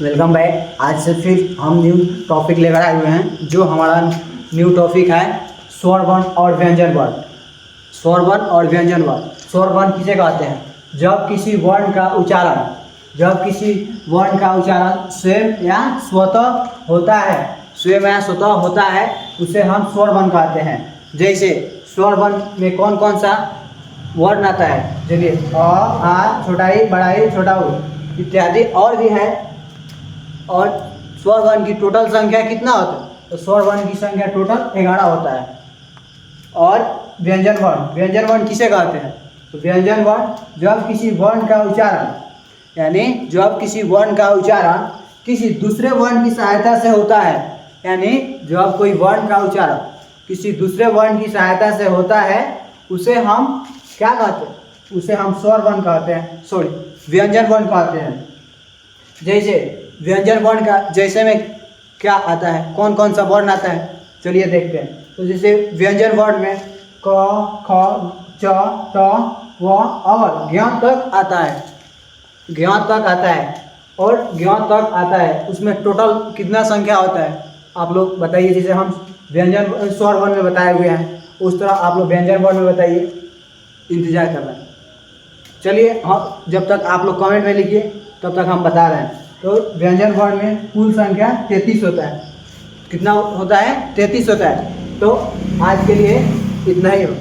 Welcome back. आज से फिर हम न्यू टॉपिक लेकर आए हुए हैं। जो हमारा न्यू टॉपिक है स्वर वर्ण और व्यंजन वर्ण। स्वर वर्ण और व्यंजन वर्ण। स्वर वर्ण किसे कहते हैं? जब किसी वर्ण का उच्चारण स्वयं या स्वतः होता है उसे हम स्वर वर्ण कहते हैं। जैसे स्वर वर्ण में कौन कौन सा वर्ण आता है? चलिए अ, आ, छोटा ई, बड़ा ई, छोटा ऊ इत्यादि और भी है। और स्वर वर्ण की टोटल संख्या कितना होता है? तो स्वर वर्ण की संख्या टोटल 11 होता है। और व्यंजन वर्ण किसे कहते हैं? तो व्यंजन वर्ण जब किसी वर्ण का उच्चारण किसी दूसरे वर्ण की सहायता से होता है, यानी जब कोई वर्ण का उच्चारण किसी दूसरे वर्ण की सहायता से होता है उसे हम क्या कहते हैं? उसे हम स्वर वर्ण कहते हैं, व्यंजन वर्ण कहते हैं। जैसे व्यंजन वर्ण का जैसे में क्या आता है, कौन कौन सा वर्ण आता है, चलिए देखते हैं। तो जैसे व्यंजन वर्ण में क, ख, च, त, व और ज्ञान तक आता है। उसमें टोटल कितना संख्या होता है आप लोग बताइए। जैसे हम व्यंजन स्वर वर्ण में बताए हुए हैं उस तरह आप लोग व्यंजन वर्ण में बताइए, इंतजार कर रहे हैं। चलिए हम जब तक आप लोग कमेंट में लिखिए तब तक हम बता रहे हैं। तो व्यंजन वर्ण में कुल संख्या 33 होता है। कितना होता है? 33 होता है। तो आज के लिए इतना ही हो।